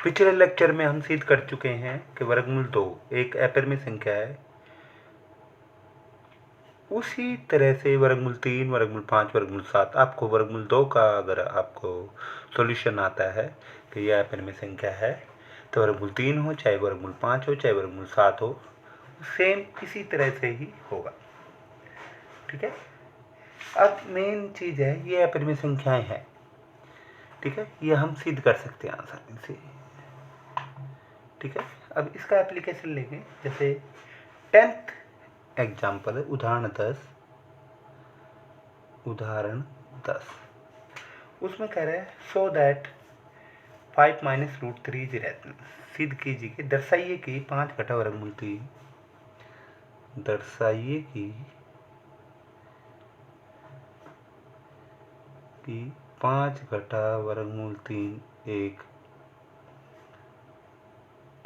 पिछले लेक्चर में हम सिद्ध कर चुके हैं कि वर्गमूल 2 एक अपरिमेय संख्या है। उसी तरह से वर्गमूल 3, वर्गमूल 5, वर्गमूल 7, आपको वर्गमूल 2 का अगर आपको सॉल्यूशन आता है कि यह अपरिमेय संख्या है, तो वर्गमूल 3 हो, चाहे वर्गमूल 5 हो, चाहे वर्गमूल 7 हो, सेम इसी तरह से ही होगा। ठीक है। अब मेन चीज़ है ये अपरिमेय संख्याएं हैं। ठीक है, ये हम सिद्ध कर सकते हैं आसानी से। ठीक है, अब इसका एप्लीकेशन लेंगे। जैसे 10th एग्जाम्पल है, उदाहरण 10। उसमें कह रहे हैं so that 5 minus root 3 is rational. सिद्ध कीजिए कि दर्शाइए कि 5 घटा वर्गमूल 3, दर्शाइए कि 5 घटा वर्गमूल 3 एक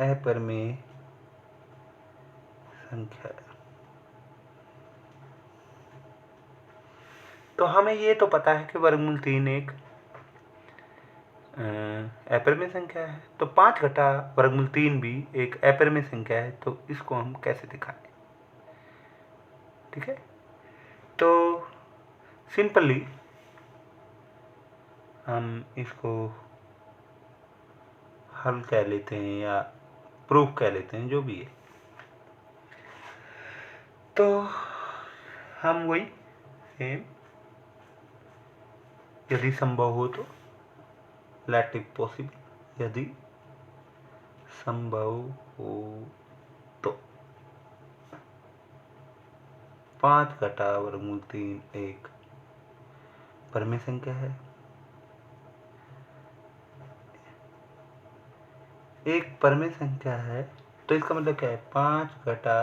अपरिमेय संख्या है। तो हमें ये तो पता है कि वर्गमूल 3 एक अपरिमेय संख्या है, तो 5 घटा वर्गमूल 3 भी एक अपरिमेय संख्या है। तो इसको हम कैसे दिखाएं? ठीक है, तो सिंपली हम इसको हल कह लेते हैं या प्रूफ कह लेते हैं, जो भी है। तो हम वही सेम, यदि संभव हो तो, लेट इट पॉसिबल, यदि संभव हो तो 5 घटा वर्गमूल 3 एक परिमेय संख्या है। एक परिमेय संख्या है तो इसका मतलब क्या है? 5 घटा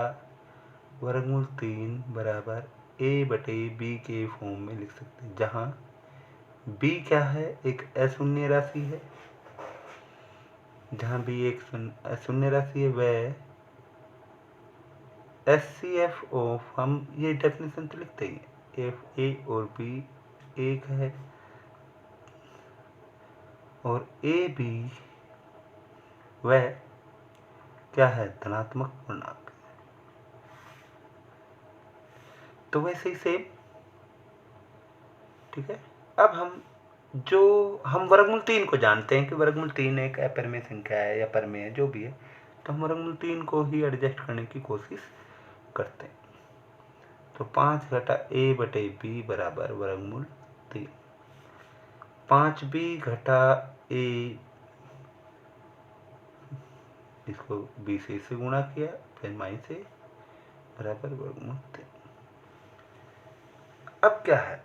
वर्गमूल 3 बराबर a/b के फॉर्म में लिख सकते हैं, जहाँ b क्या है? एक अशून्य राशि है। जहाँ b एक अशून्य राशि है, वह HCF ऑफ, हम ये डेफिनेशन तो लिखते हैं, f a और b एक है और a b वह क्या है? धनात्मक पूर्णांक। तो वैसे ही सेम। ठीक है, अब हम वर्गमूल 3 को जानते हैं कि वर्गमूल 3 एक अपरिमेय संख्या है या परिमेय है, जो भी है। तो हम वर्गमूल 3 को ही एडजस्ट करने की कोशिश करते हैं। तो 5 घटा a/b बराबर वर्गमूल 3। 5b घटा a, इसको b से इससे गुणा किया, फिर माइनस से बराबर वर्गमूल 3। अब क्या है?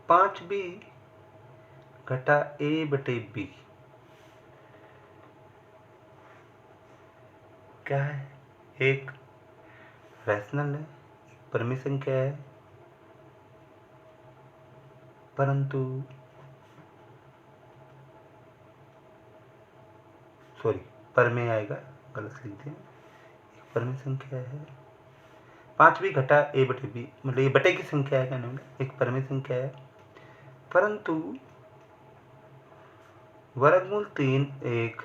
5b घटा a/b क्या है? एक रैशनल है, परिमेय संख्या है, परंतु परिमेय आएगा, गलत लिख दिया। एक परिमेय संख्या है। 5b घटा a/b मतलब ये बटे की संख्या है, कहने में एक परिमेय संख्या है, परंतु वर्गमूल 3 एक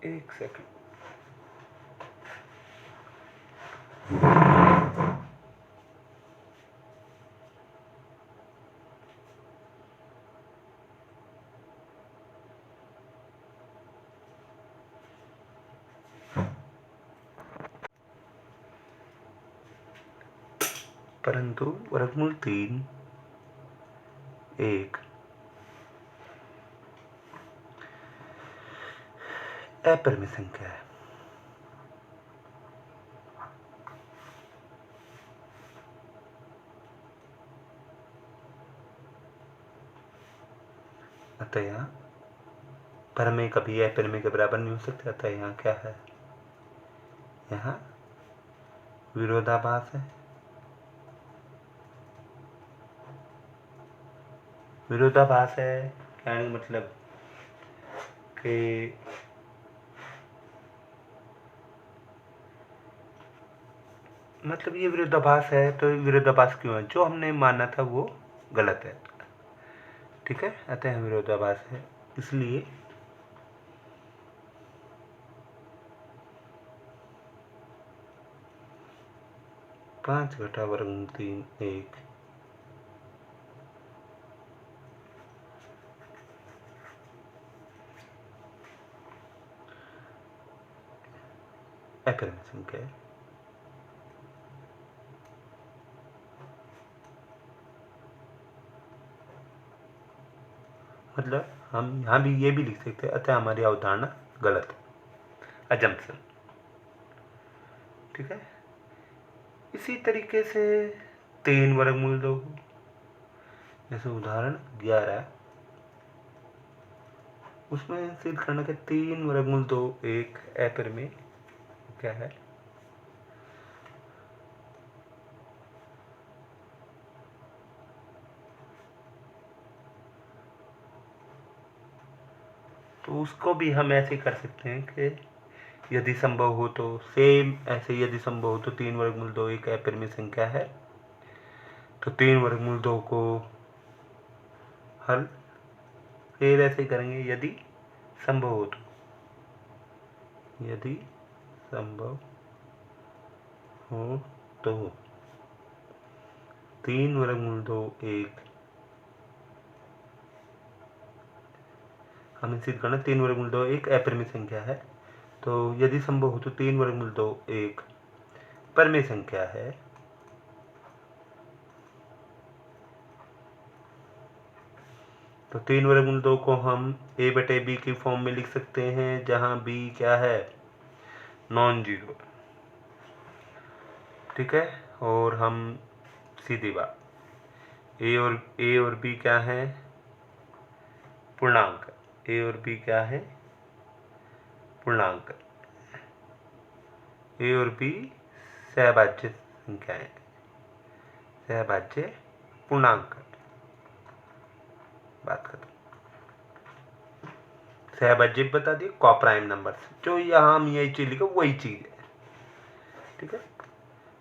एक सेकंड, परंतु वर्गमूल 3 एक अपरिमेय संख्या है। अतः यहाँ परिमेय कभी अपरिमेय के बराबर नहीं हो सकता। अतः यहाँ क्या है? यहाँ विरोधाभास है। विरोधाभास है कहने का मतलब कि मतलब ये विरोधाभास है, तो विरोधाभास क्यों है? जो हमने माना था वो गलत है, ठीक है, अतः विरोधाभास है। इसलिए 5 घटा वर्गमूल 3 1 अपरिमेय संख्या है। मतलब हम यहाँ भी ये भी लिख सकते हैं, अतः हमारी अवधारणा गलत है, अजम्पशन, ठीक है। इसी तरीके से 3 वर्गमूल 2, जैसे उदाहरण 11, उसमें सिद्ध करना के 3 वर्गमूल 2 1 अपरिमेय क्या है? तो उसको भी हम ऐसे कर सकते हैं कि यदि संभव हो तो सेम ऐसे, यदि संभव हो तो 3 वर्गमूल 2 एक अपरिमेय संख्या है, तो 3 वर्गमूल 2 को हल फिर ऐसे करेंगे, यदि संभव हो तो, यदि संभव हो तो 3 वर्गमूल 2 1, हमें सिद्ध करना 3 वर्गमूल 2 एक अपरिमेय संख्या है, तो यदि संभव हो तो 3 वर्गमूल 2 एक परिमेय संख्या है, तो 3 वर्गमूल 2 को हम a बटे b की फॉर्म में लिख सकते हैं, जहां b क्या है? नॉन जीरो, ठीक है। और हम सीधी बात, a और b क्या है? पूर्णांक। a और b क्या है? पूर्णांक। a और b सहभाज्य संख्याएं, सहभाज्य पूर्णांक। बात खत्म। सहभाज्य बता दिए, कॉप्राइम नंबर, जो यहाँ हम यही चीज लिखे वही चीज है, ठीक है।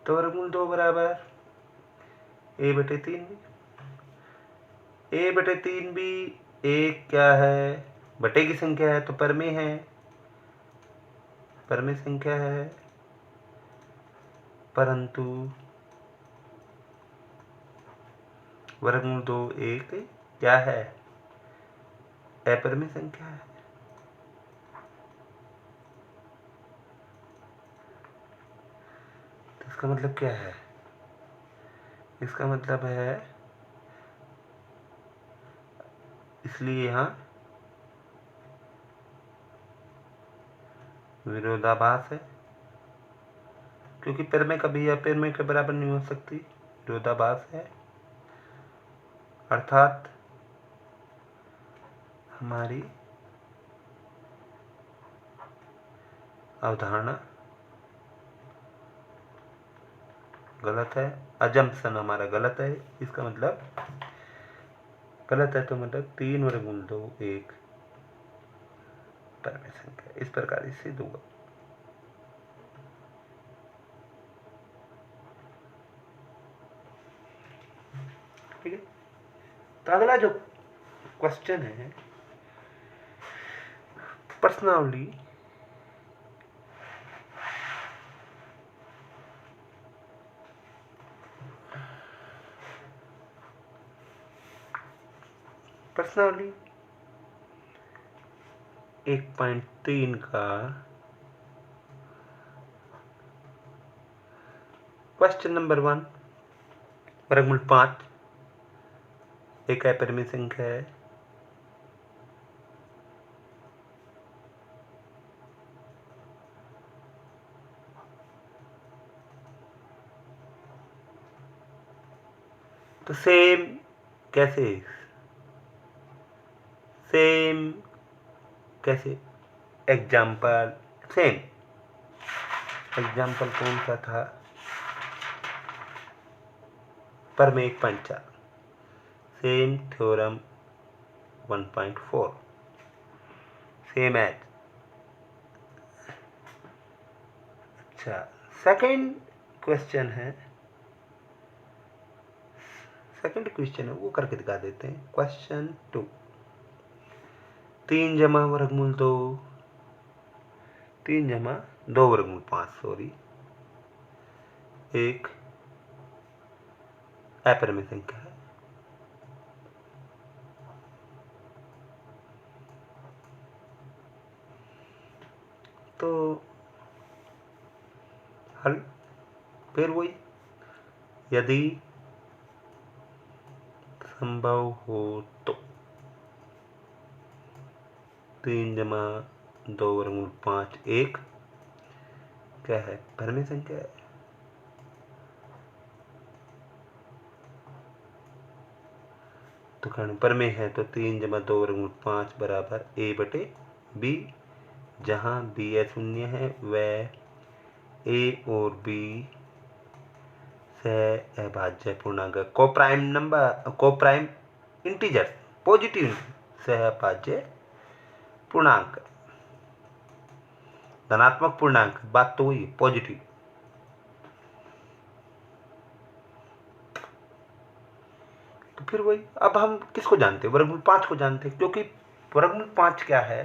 तो वर्गमूल 2 बराबर a बटे 3 b, a बटे 3 b एक क्या है? बटे की संख्या है, तो परिमेय है, परिमेय संख्या है, परंतु वर्गमूल 2 एक क्या है? अपरिमेय संख्या है। तो इसका मतलब क्या है? इसका मतलब है, इसलिए यहाँ विरोधाभास है, क्योंकि परिमेय कभी अपरिमेय के बराबर नहीं हो सकती, विरोधाभास है, अर्थात हमारी अवधारणा गलत है, अजम्पशन हमारा गलत है। इसका मतलब गलत है, तो मतलब 3 वर्गमूल 2 एक परिमेय संख्या, इस प्रकार से सिद्ध होगा। ठीक है। तो अगला जो क्वेश्चन है, प्रश्नावली प्रश्नावली 1.3 का क्वेश्चन नंबर 1, वर्गमूल 5 एक अपरिमेय संख्या है, तो सेम कैसे? सेम कैसे? एग्जाम्पल सेम, एग्जाम्पल कौन सा था? परिमेय 1.4, सेम थ्योरम 1.4, सेम एज। अच्छा, सेकंड क्वेश्चन है, वो करके दिखा देते हैं। क्वेश्चन 2, 3 जमा वर्गमूल 2, 3 जमा 2 वर्गमूल 5, सॉरी, एक अपरिमेय संख्या है। तो हल फिर वही, यदि संभव हो तो 3 जमा 2 वर्गमूल 5 एक क्या है, परिमेय संख्या है। तो कारण परिमेय है तो 3 जमा 2 वर्गमूल 5 बराबर a बटे b, जहाँ b शून्य है वह a और b सह अभाज्य पूर्णांक, कोप्राइम इंटीजर, पॉजिटिव सह अभाज्य पूर्णांक, धनात्मक पूर्णांक, बात तो वही पॉजिटिव। तो फिर वही, अब हम किसको जानते हैं, वर्गमूल 5 को जानते हैं, क्योंकि वर्गमूल 5 क्या है,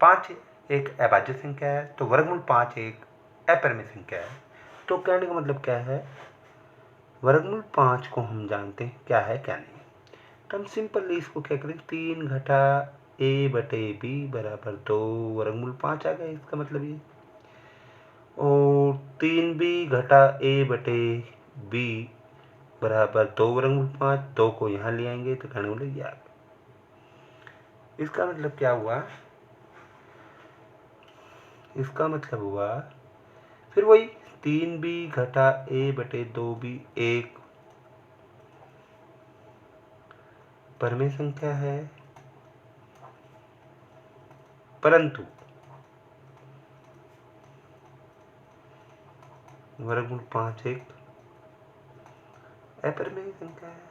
5 एक अभाज्य संख्या है, तो वर्गमूल 5 एक अपरिमेय संख्या है। तो कहने का मतलब क्या है, वर्गमूल 5 को हम जानते हैं क्या है क्या नहीं। तो हम सिंपली इसको क्या करें, 3 घटा a बटे b बराबर 2 वर्गमूल 5 आ गया, इसका मतलब ये। और 3b घटा a बटे b बराबर 2 वर्गमूल 5, 2 को यहाँ ले आएंगे तो कहने वाले ये आ गया। इसका मतलब क्या हुआ, इसका मतलब हुआ फिर वही 3b घटा a बटे 2b एक परिमेय संख्या है, परंतु वर्गमूल 5 एक अपरिमेय संख्या है।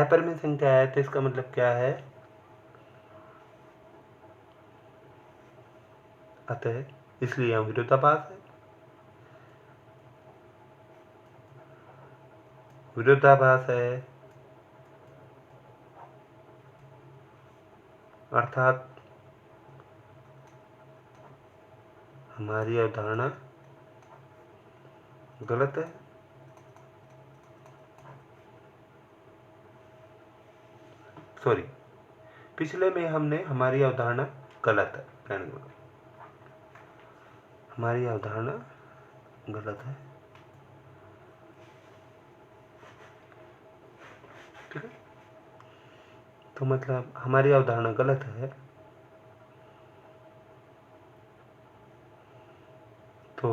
अपरिमेय संख्या है तो इसका मतलब क्या है, अतः इसलिए यहाँ विरोधाभास है। विरोधाभास है अर्थात हमारी अवधारणा गलत है। सॉरी, पिछले में हमने हमारी अवधारणा गलत है, कहने को हमारी अवधारणा गलत है, ठीक है। तो मतलब हमारी अवधारणा गलत है, तो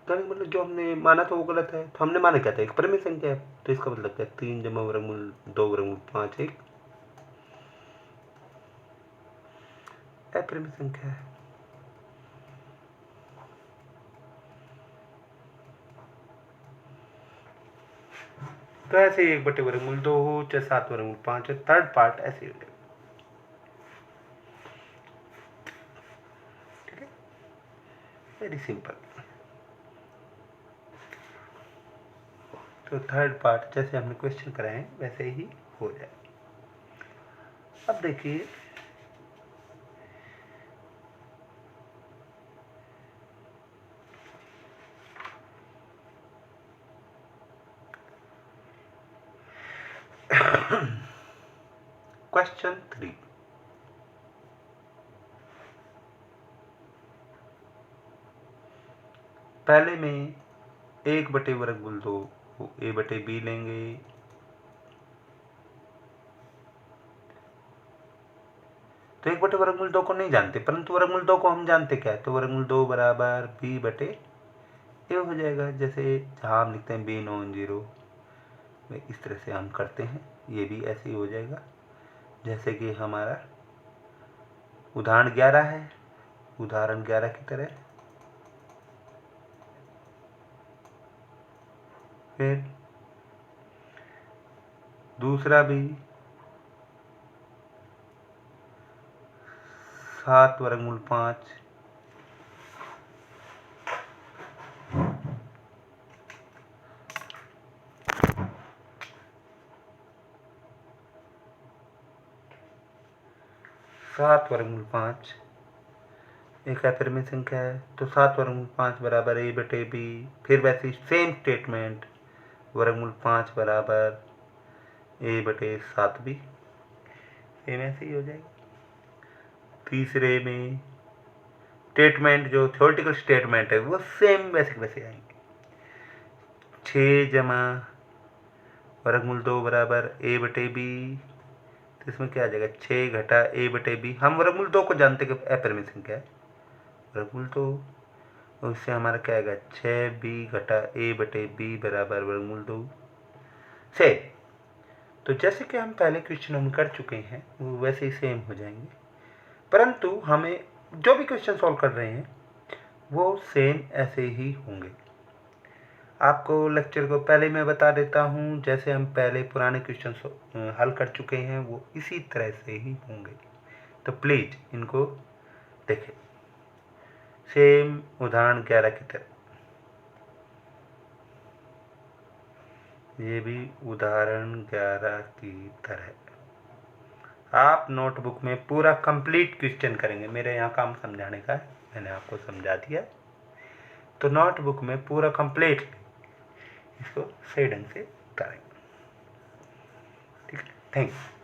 कहने का मतलब जो हमने माना था वो गलत है। तो हमने माना क्या था, एक परिमेय संख्या है, तो इसका मतलब क्या, 3 जमा वर्गमूल 2 वर्गमूल 5 एक अपरिमेय संख्या है। तो ऐसे ही 1 बटे वर्गमूल 2 हो चाहे 7 वर्गमूल 5 है, थर्ड पार्ट ऐसे ही हो, ठीक है, वेरी सिंपल। तो थर्ड पार्ट जैसे हमने क्वेश्चन कराए हैं वैसे ही हो जाए। अब देखिए क्वेश्चन 3, पहले में 1 बटे वर्गमूल 2 को a बटे b लेंगे, तो 1 बटे वर्गमूल 2 को नहीं जानते, परंतु वर्गमूल 2 को हम जानते क्या है, तो वर्गमूल 2 बराबर b बटे a हो जाएगा। जैसे जहाँ हम लिखते हैं b नॉन जीरो, इस तरह से हम करते हैं, ये भी ऐसे ही हो जाएगा। जैसे कि हमारा उदाहरण 11 है, उदाहरण 11 की तरह फिर दूसरा भी 7 वर्गमूल 5, सात वर्गमूल 5 एक अपरिमेय संख्या है, तो 7 वर्गमूल 5 बराबर a बटे b। फिर वैसे सेम स्टेटमेंट, वर्गमूल 5 बराबर a बटे 7b, सेम ऐसे ही हो जाएगी। तीसरे में स्टेटमेंट जो थ्योरेटिकल स्टेटमेंट है वो सेम वैसे वैसे आएंगे। 6 जमा वर्गमूल 2 बराबर a बटे b, तो इसमें क्या आ जाएगा 6 घटा a बटे b। हम वर्गमूल 2 को जानते कि अपरिमेय संख्या है, वर्गमूल 2, उससे हमारा क्या आएगा 6b घटा a बटे b बराबर वर्गमूल 2 से। तो जैसे कि हम पहले क्वेश्चनों में कर चुके हैं वो वैसे ही सेम हो जाएंगे, परंतु हमें जो भी क्वेश्चन सॉल्व कर रहे हैं वो सेम ऐसे ही होंगे। आपको लेक्चर को पहले मैं बता देता हूँ, जैसे हम पहले पुराने क्वेश्चन हल कर चुके हैं वो इसी तरह से ही होंगे। तो प्लीज़ इनको देखें, सेम उदाहरण 11 की तरह। ये भी उदाहरण 11 की तरह आप नोटबुक में पूरा कंप्लीट क्वेश्चन करेंगे। मेरे यहाँ काम समझाने का है, मैंने आपको समझा दिया, तो नोटबुक में पूरा कंप्लीट इसको सही ढंग से करेंगे। ठीक है, थैंक यू।